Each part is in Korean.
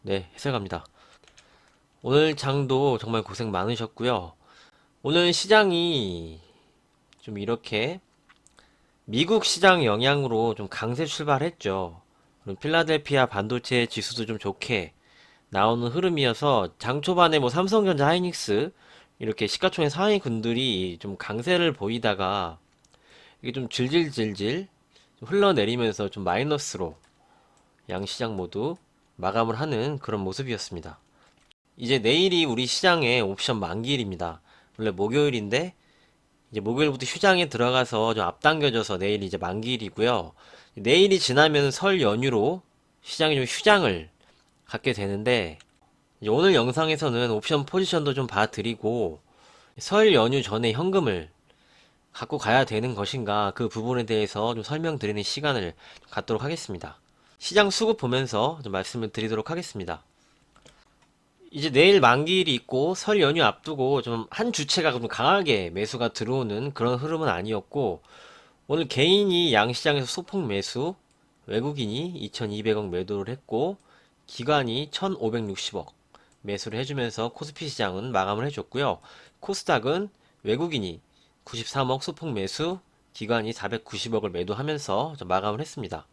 네, 해석합니다. 오늘 장도 정말 고생 많으셨고요. 오늘 시장이 좀 이렇게 미국 시장 영향으로 좀 강세 출발했죠. 그럼 필라델피아 반도체 지수도 좀 좋게 나오는 흐름이어서 장 초반에 뭐 삼성전자, 하이닉스 이렇게 시가총액 상위군들이 좀 강세를 보이다가 이게 좀 질질질질 좀 흘러내리면서 좀 마이너스로 양 시장 모두 마감을 하는 그런 모습이었습니다. 이제 내일이 우리 시장의 옵션 만기일입니다. 원래 목요일인데 이제 목요일부터 휴장에 들어가서 좀 앞당겨져서 내일 이제 만기일이고요. 내일이 지나면 설 연휴로 시장이 좀 휴장을 갖게 되는데 이제 오늘 영상에서는 옵션 포지션도 좀 봐드리고 설 연휴 전에 현금을 갖고 가야 되는 것인가 그 부분에 대해서 좀 설명드리는 시간을 갖도록 하겠습니다. 시장 수급 보면서 좀 말씀을 드리도록 하겠습니다. 이제 내일 만기일이 있고 설 연휴 앞두고 좀 한 주체가 좀 강하게 매수가 들어오는 그런 흐름은 아니었고 오늘 개인이 양시장에서 소폭 매수, 외국인이 2200억 매도를 했고 기관이 1560억 매수를 해주면서 코스피 시장은 마감을 해줬고요. 코스닥은 외국인이 93억 소폭 매수, 기관이 490억을 매도하면서 좀 마감을 했습니다.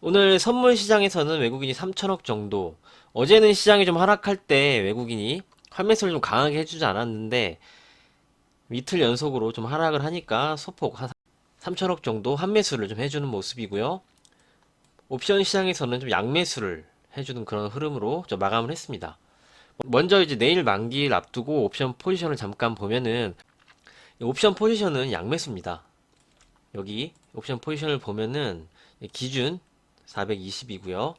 오늘 선물 시장에서는 외국인이 3천억 정도, 어제는 시장이 좀 하락할 때 외국인이 환매수를 좀 강하게 해주지 않았는데 이틀 연속으로 좀 하락을 하니까 소폭 한 3천억 정도 환매수를 좀 해주는 모습이고요. 옵션 시장에서는 좀 양매수를 해주는 그런 흐름으로 좀 마감을 했습니다. 먼저 이제 내일 만기일 앞두고 옵션 포지션을 잠깐 보면은 옵션 포지션은 양매수입니다. 여기 옵션 포지션을 보면은 기준 420이고요.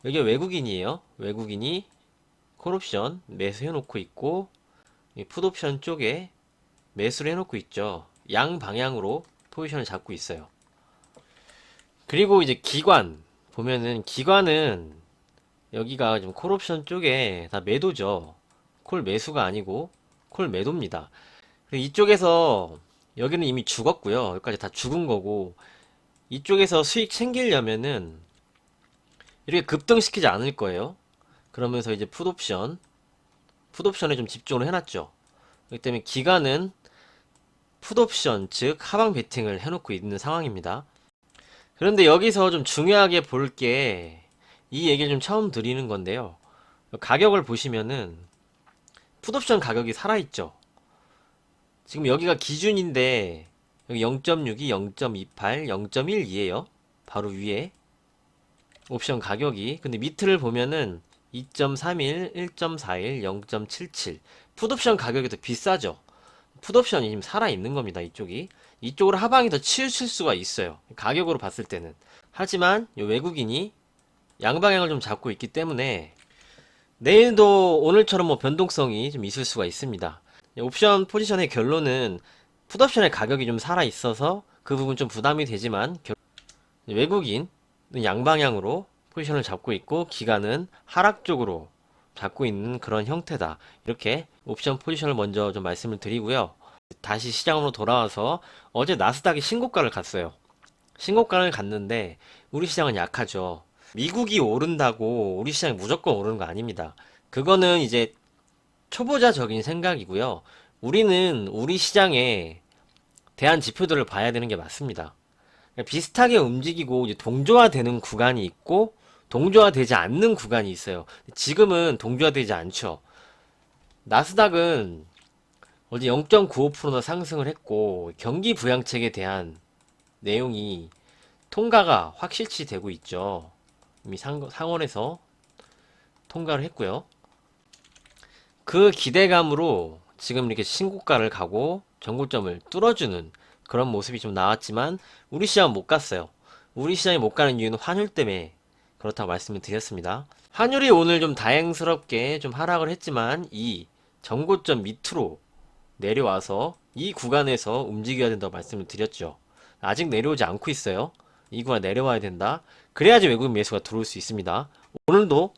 여기 외국인이에요. 외국인이 콜옵션 매수해 놓고 있고 풋옵션 쪽에 매수를 해놓고 있죠. 양 방향으로 포지션을 잡고 있어요. 그리고 이제 기관 보면은 기관은 여기가 좀 콜옵션 쪽에 다 매도죠. 콜 매수가 아니고 콜 매도입니다. 그리고 이쪽에서 여기는 이미 죽었고요. 여기까지 다 죽은 거고 이쪽에서 수익 챙기려면은 이렇게 급등시키지 않을 거예요. 그러면서 이제 풋옵션에 좀 집중을 해놨죠. 그렇기 때문에 기관은 풋옵션, 즉 하방 베팅을 해놓고 있는 상황입니다. 그런데 여기서 좀 중요하게 볼 게 이 얘기를 좀 처음 드리는 건데요. 가격을 보시면은 풋옵션 가격이 살아있죠. 지금 여기가 기준인데 여기 0.62, 0.28, 0.12에요. 바로 위에 옵션 가격이. 근데 밑을 보면은 2.31, 1.41, 0.77. 풋옵션 가격이 더 비싸죠. 풋옵션이 지금 살아있는 겁니다. 이쪽이. 이쪽으로 하방이 더 치우칠 수가 있어요. 가격으로 봤을 때는. 하지만 이 외국인이 양방향을 좀 잡고 있기 때문에 내일도 오늘처럼 뭐 변동성이 좀 있을 수가 있습니다. 옵션 포지션의 결론은 풋옵션의 가격이 좀 살아있어서 그 부분 좀 부담이 되지만 외국인 양방향으로 포지션을 잡고 있고 기관은 하락 쪽으로 잡고 있는 그런 형태다. 이렇게 옵션 포지션을 먼저 좀 말씀을 드리고요. 다시 시장으로 돌아와서 어제 나스닥이 신고가를 갔어요. 신고가를 갔는데 우리 시장은 약하죠. 미국이 오른다고 우리 시장이 무조건 오르는 거 아닙니다. 그거는 이제 초보자적인 생각이고요. 우리는 우리 시장에 대한 지표들을 봐야 되는 게 맞습니다. 비슷하게 움직이고 이제 동조화되는 구간이 있고 동조화되지 않는 구간이 있어요. 지금은 동조화되지 않죠. 나스닥은 어제 0.95%나 상승을 했고 경기 부양책에 대한 내용이 통과가 확실시 되고 있죠. 이미 상원에서 통과를 했고요. 그 기대감으로 지금 이렇게 신고가를 가고 전고점을 뚫어주는 그런 모습이 좀 나왔지만 우리 시장은 못 갔어요. 우리 시장이 못 가는 이유는 환율 때문에 그렇다고 말씀을 드렸습니다. 환율이 오늘 좀 다행스럽게 좀 하락을 했지만 이 전고점 밑으로 내려와서 이 구간에서 움직여야 된다고 말씀을 드렸죠. 아직 내려오지 않고 있어요. 이 구간 내려와야 된다. 그래야지 외국인 매수가 들어올 수 있습니다. 오늘도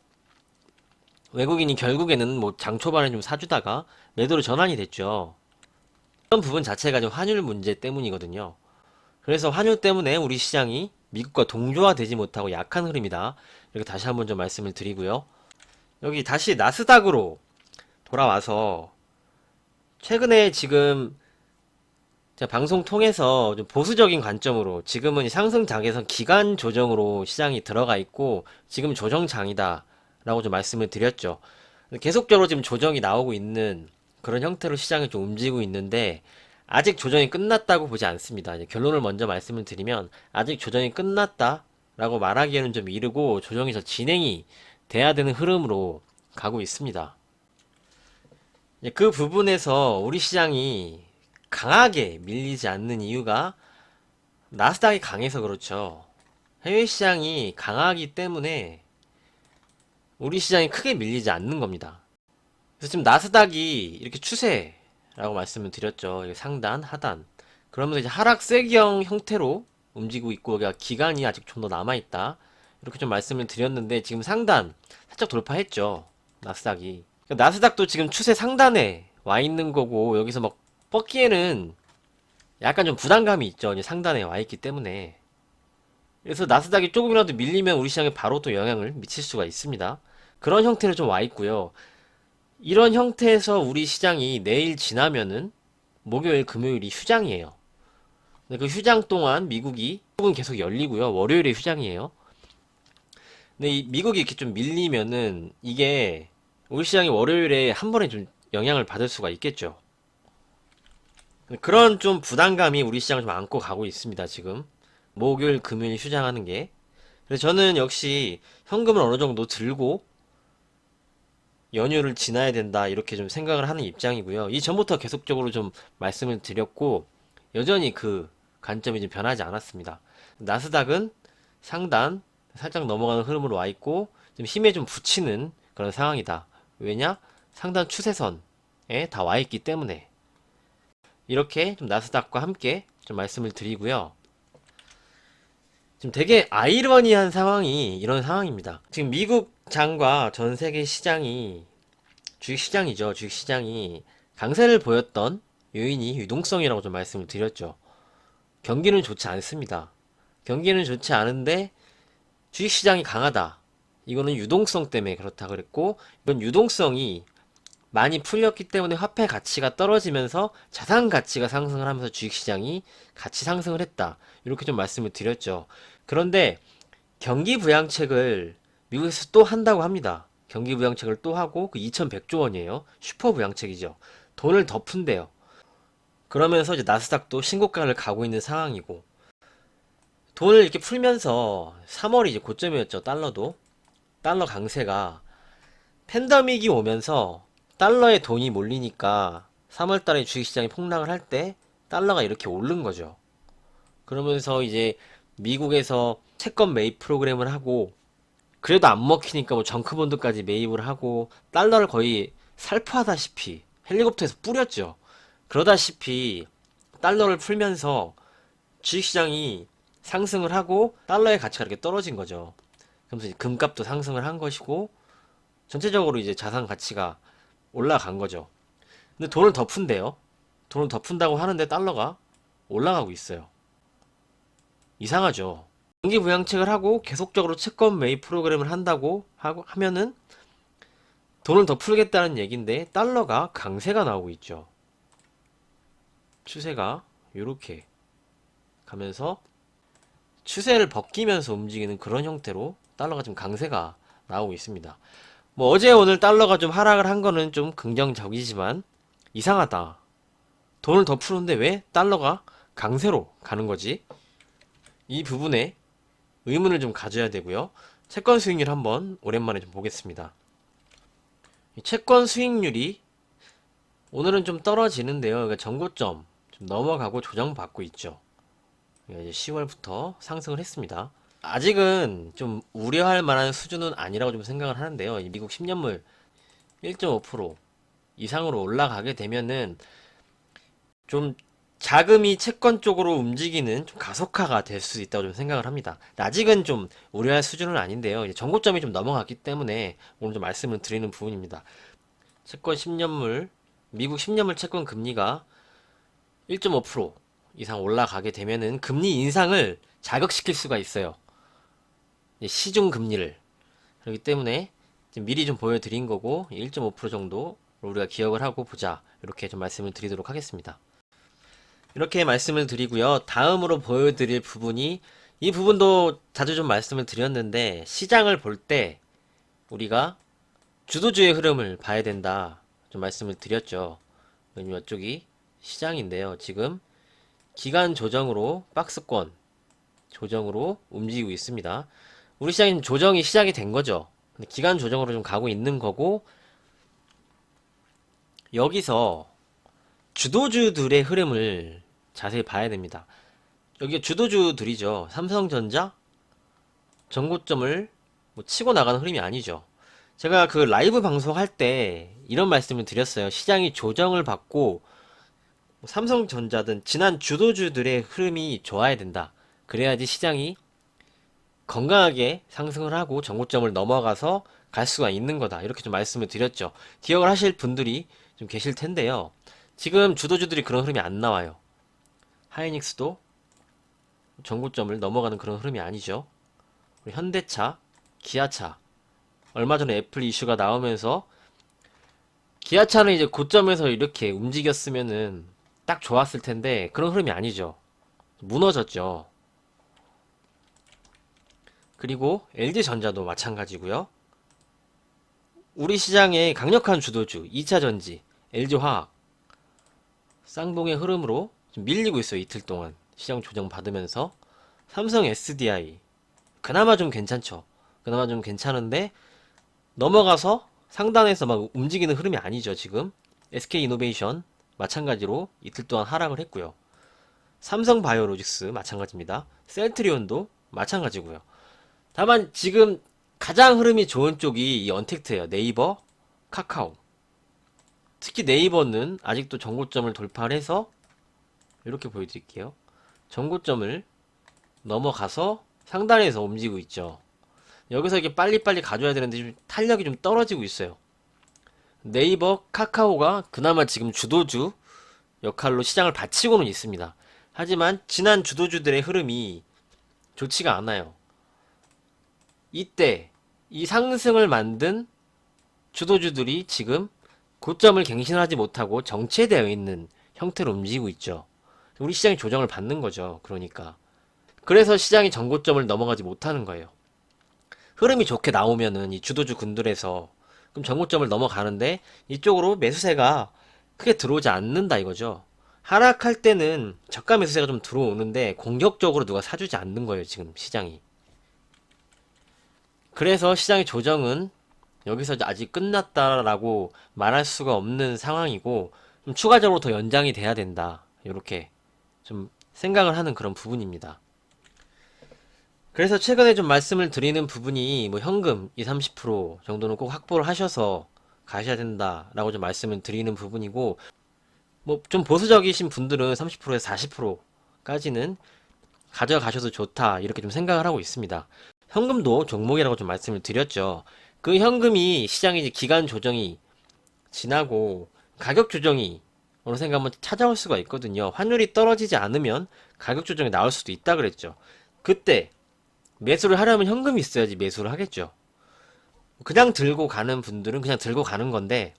외국인이 결국에는 뭐 장 초반에 좀 사주다가 매도로 전환이 됐죠. 그런 부분 자체가 좀 환율 문제 때문이거든요. 그래서 환율 때문에 우리 시장이 미국과 동조화되지 못하고 약한 흐름이다. 이렇게 다시 한번 좀 말씀을 드리고요. 여기 다시 나스닥으로 돌아와서 최근에 지금 제가 방송 통해서 좀 보수적인 관점으로 지금은 상승 장에선 기간 조정으로 시장이 들어가 있고 지금 조정장이다 라고 좀 말씀을 드렸죠. 계속적으로 지금 조정이 나오고 있는 그런 형태로 시장이 좀 움직이고 있는데 아직 조정이 끝났다고 보지 않습니다. 이제 결론을 먼저 말씀을 드리면 아직 조정이 끝났다 라고 말하기에는 좀 이르고 조정이 더 진행이 돼야 되는 흐름으로 가고 있습니다. 그 부분에서 우리 시장이 강하게 밀리지 않는 이유가 나스닥이 강해서 그렇죠. 해외 시장이 강하기 때문에 우리 시장이 크게 밀리지 않는 겁니다. 그래서 지금 나스닥이 이렇게 추세라고 말씀을 드렸죠. 상단, 하단. 그러면서 이제 하락세기형 형태로 움직이고 있고, 그러니까 기간이 아직 좀 더 남아있다. 이렇게 좀 말씀을 드렸는데, 지금 상단 살짝 돌파했죠. 나스닥이. 그러니까 나스닥도 지금 추세 상단에 와 있는 거고, 여기서 막 뻗기에는 약간 좀 부담감이 있죠. 이제 상단에 와 있기 때문에. 그래서 나스닥이 조금이라도 밀리면 우리 시장에 바로 또 영향을 미칠 수가 있습니다. 그런 형태로 좀 와 있고요. 이런 형태에서 우리 시장이 내일 지나면은 목요일, 금요일이 휴장이에요. 근데 그 휴장 동안 미국이 쪽은 계속 열리고요. 월요일에 휴장이에요. 근데 이 미국이 이렇게 좀 밀리면은 이게 우리 시장이 월요일에 한 번에 좀 영향을 받을 수가 있겠죠. 그런 좀 부담감이 우리 시장을 좀 안고 가고 있습니다, 지금. 목요일, 금요일 휴장하는 게. 그래서 저는 역시 현금을 어느 정도 들고 연휴를 지나야 된다, 이렇게 좀 생각을 하는 입장이고요. 이 전부터 계속적으로 좀 말씀을 드렸고, 여전히 그 관점이 좀 변하지 않았습니다. 나스닥은 상단, 살짝 넘어가는 흐름으로 와 있고, 좀 힘에 좀 붙이는 그런 상황이다. 왜냐? 상단 추세선에 다 와 있기 때문에. 이렇게 좀 나스닥과 함께 좀 말씀을 드리고요. 지금 되게 아이러니한 상황이 이런 상황입니다. 지금 미국 장과 전 세계 시장이 주식시장이죠. 주식시장이 강세를 보였던 요인이 유동성이라고 좀 말씀을 드렸죠. 경기는 좋지 않습니다. 경기는 좋지 않은데 주식시장이 강하다. 이거는 유동성 때문에 그렇다 그랬고, 이건 유동성이 많이 풀렸기 때문에 화폐 가치가 떨어지면서 자산 가치가 상승을 하면서 주식시장이 같이 상승을 했다. 이렇게 좀 말씀을 드렸죠. 그런데 경기 부양책을 미국에서 또 한다고 합니다. 경기 부양책을 또 하고 그 2100조 원이에요. 슈퍼 부양책이죠. 돈을 더 푼대요. 그러면서 이제 나스닥도 신고가를 가고 있는 상황이고, 돈을 이렇게 풀면서 3월이 이제 고점이었죠. 달러도. 달러 강세가 팬데믹이 오면서 달러에 돈이 몰리니까 3월달에 주식시장이 폭락을 할 때 달러가 이렇게 오른 거죠. 그러면서 이제 미국에서 채권 매입 프로그램을 하고, 그래도 안 먹히니까 뭐 정크본드까지 매입을 하고 달러를 거의 살포하다시피 헬리콥터에서 뿌렸죠. 그러다시피 달러를 풀면서 주식시장이 상승을 하고 달러의 가치가 이렇게 떨어진 거죠. 그러면서 이제 금값도 상승을 한 것이고 전체적으로 이제 자산 가치가 올라간 거죠. 근데 돈을 더 푼대요. 돈을 더 푼다고 하는데 달러가 올라가고 있어요. 이상하죠. 경기 부양책을 하고 계속적으로 채권 매입 프로그램을 한다고 하면은 돈을 더 풀겠다는 얘기인데 달러가 강세가 나오고 있죠. 추세가 이렇게 가면서 추세를 벗기면서 움직이는 그런 형태로 달러가 좀 강세가 나오고 있습니다. 뭐 어제 오늘 달러가 좀 하락을 한 거는 좀 긍정적이지만 이상하다. 돈을 더 푸는데 왜 달러가 강세로 가는 거지? 이 부분에 의문을 좀 가져야 되고요. 채권 수익률 한번 오랜만에 좀 보겠습니다. 이 채권 수익률이 오늘은 좀 떨어지는데요. 그러니까 전고점 좀 넘어가고 조정받고 있죠. 이제 10월부터 상승을 했습니다. 아직은 좀 우려할 만한 수준은 아니라고 좀 생각을 하는데요. 이 미국 10년물 1.5% 이상으로 올라가게 되면은 좀 자금이 채권 쪽으로 움직이는 좀 가속화가 될 수 있다고 좀 생각을 합니다. 아직은 좀 우려할 수준은 아닌데요. 이제 정고점이 좀 넘어갔기 때문에 오늘 좀 말씀을 드리는 부분입니다. 채권 10년물, 미국 10년물 채권 금리가 1.5% 이상 올라가게 되면은 금리 인상을 자극시킬 수가 있어요. 시중 금리를. 그렇기 때문에 지금 미리 좀 보여드린 거고 1.5% 정도 우리가 기억을 하고 보자. 이렇게 좀 말씀을 드리도록 하겠습니다. 이렇게 말씀을 드리고요. 다음으로 보여드릴 부분이 이 부분도 자주 좀 말씀을 드렸는데 시장을 볼 때 우리가 주도주의 흐름을 봐야 된다. 좀 말씀을 드렸죠. 이쪽이 시장인데요. 지금 기간 조정으로 박스권 조정으로 움직이고 있습니다. 우리 시장은 조정이 시작이 된 거죠. 근데 기간 조정으로 좀 가고 있는 거고 여기서 주도주들의 흐름을 자세히 봐야 됩니다. 여기 주도주들이죠. 삼성전자 전고점을 뭐 치고 나가는 흐름이 아니죠. 제가 그 라이브 방송할 때 이런 말씀을 드렸어요. 시장이 조정을 받고 삼성전자든 지난 주도주들의 흐름이 좋아야 된다. 그래야지 시장이 건강하게 상승을 하고 전고점을 넘어가서 갈 수가 있는 거다. 이렇게 좀 말씀을 드렸죠. 기억을 하실 분들이 좀 계실 텐데요. 지금 주도주들이 그런 흐름이 안 나와요. 하이닉스도 전고점을 넘어가는 그런 흐름이 아니죠. 현대차, 기아차. 얼마 전에 애플 이슈가 나오면서 기아차는 이제 고점에서 이렇게 움직였으면은 딱 좋았을 텐데 그런 흐름이 아니죠. 무너졌죠. 그리고 LG전자도 마찬가지고요. 우리 시장의 강력한 주도주 2차전지, LG화학, 쌍봉의 흐름으로 좀 밀리고 있어요. 이틀 동안 시장 조정 받으면서 삼성 SDI 그나마 좀 괜찮죠. 그나마 좀 괜찮은데 넘어가서 상단에서 막 움직이는 흐름이 아니죠. 지금 SK이노베이션 마찬가지로 이틀 동안 하락을 했고요. 삼성바이오로직스 마찬가지입니다. 셀트리온도 마찬가지고요. 다만 지금 가장 흐름이 좋은 쪽이 이 언택트예요. 네이버, 카카오. 특히 네이버는 아직도 전고점을 돌파를 해서 이렇게 보여드릴게요. 전고점을 넘어가서 상단에서 움직이고 있죠. 여기서 이게 빨리빨리 가져야 되는데 좀 탄력이 좀 떨어지고 있어요. 네이버, 카카오가 그나마 지금 주도주 역할로 시장을 받치고는 있습니다. 하지만 지난 주도주들의 흐름이 좋지가 않아요. 이때 이 상승을 만든 주도주들이 지금 고점을 갱신하지 못하고 정체되어 있는 형태로 움직이고 있죠. 우리 시장이 조정을 받는 거죠. 그러니까. 그래서 시장이 전고점을 넘어가지 못하는 거예요. 흐름이 좋게 나오면은 이 주도주 군들에서 그럼 전고점을 넘어가는데 이쪽으로 매수세가 크게 들어오지 않는다 이거죠. 하락할 때는 저가 매수세가 좀 들어오는데 공격적으로 누가 사주지 않는 거예요. 지금 시장이. 그래서 시장의 조정은 여기서 아직 끝났다라고 말할 수가 없는 상황이고 좀 추가적으로 더 연장이 돼야 된다. 이렇게 좀 생각을 하는 그런 부분입니다. 그래서 최근에 좀 말씀을 드리는 부분이 뭐 현금 2, 30% 정도는 꼭 확보를 하셔서 가셔야 된다라고 좀 말씀을 드리는 부분이고 뭐 좀 보수적이신 분들은 30%에서 40%까지는 가져가셔도 좋다 이렇게 좀 생각을 하고 있습니다. 현금도 종목이라고 좀 말씀을 드렸죠. 그 현금이 시장의 이제 기간 조정이 지나고 가격 조정이 어느샌가 한번 찾아올 수가 있거든요. 환율이 떨어지지 않으면 가격 조정이 나올 수도 있다 그랬죠. 그때 매수를 하려면 현금이 있어야지 매수를 하겠죠. 그냥 들고 가는 분들은 그냥 들고 가는 건데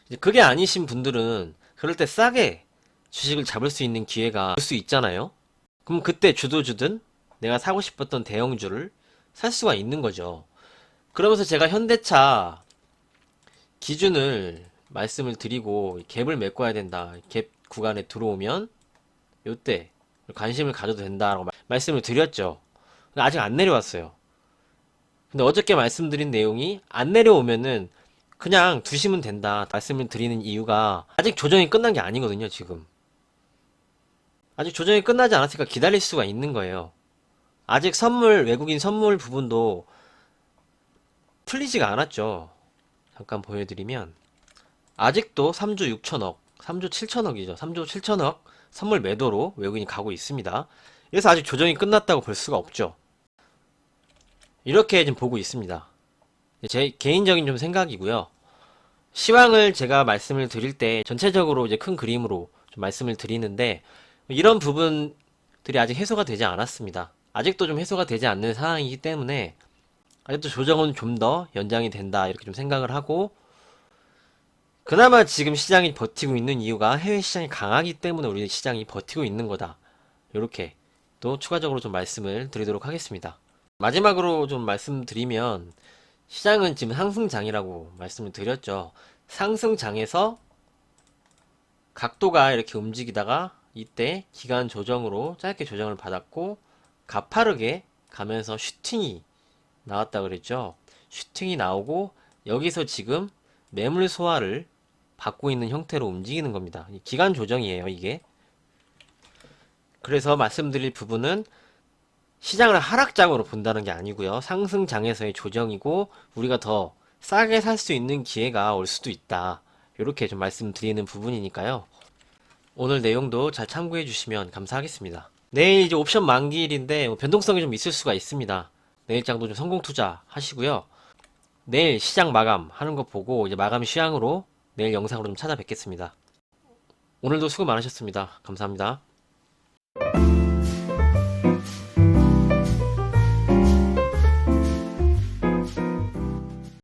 이제 그게 아니신 분들은 그럴 때 싸게 주식을 잡을 수 있는 기회가 올 수 있잖아요. 그럼 그때 주도주든 내가 사고 싶었던 대형주를 살 수가 있는 거죠. 그러면서 제가 현대차 기준을 말씀을 드리고 갭을 메꿔야 된다. 갭 구간에 들어오면 요때 관심을 가져도 된다라고 말씀을 드렸죠. 근데 아직 안 내려왔어요. 근데 어저께 말씀드린 내용이 안 내려오면은 그냥 두시면 된다 말씀을 드리는 이유가 아직 조정이 끝난 게 아니거든요. 지금 아직 조정이 끝나지 않았으니까 기다릴 수가 있는 거예요. 아직 선물 외국인 선물 부분도 풀리지가 않았죠. 잠깐 보여드리면 아직도 3조 6천억 3조 7천억이죠. 3조 7천억 선물 매도로 외국인이 가고 있습니다. 그래서 아직 조정이 끝났다고 볼 수가 없죠. 이렇게 좀 보고 있습니다. 제 개인적인 좀 생각이고요. 시황을 제가 말씀을 드릴 때 전체적으로 이제 큰 그림으로 좀 말씀을 드리는데 이런 부분들이 아직 해소가 되지 않았습니다. 아직도 좀 해소가 되지 않는 상황이기 때문에 아직도 조정은 좀 더 연장이 된다 이렇게 좀 생각을 하고, 그나마 지금 시장이 버티고 있는 이유가 해외 시장이 강하기 때문에 우리 시장이 버티고 있는 거다. 이렇게 또 추가적으로 좀 말씀을 드리도록 하겠습니다. 마지막으로 좀 말씀드리면, 시장은 지금 상승장이라고 말씀을 드렸죠. 상승장에서 각도가 이렇게 움직이다가 이때 기간 조정으로 짧게 조정을 받았고 가파르게 가면서 슈팅이 나왔다 그랬죠. 슈팅이 나오고 여기서 지금 매물 소화를 받고 있는 형태로 움직이는 겁니다. 기간 조정이에요, 이게. 그래서 말씀드릴 부분은 시장을 하락장으로 본다는 게 아니고요. 상승장에서의 조정이고 우리가 더 싸게 살 수 있는 기회가 올 수도 있다. 이렇게 좀 말씀드리는 부분이니까요. 오늘 내용도 잘 참고해 주시면 감사하겠습니다. 내일 이제 옵션 만기일인데 변동성이 좀 있을 수가 있습니다. 내일장도 좀 성공 투자 하시고요. 내일 시장 마감 하는 거 보고 이제 마감 시향으로 내일 영상으로 좀 찾아뵙겠습니다. 오늘도 수고 많으셨습니다. 감사합니다.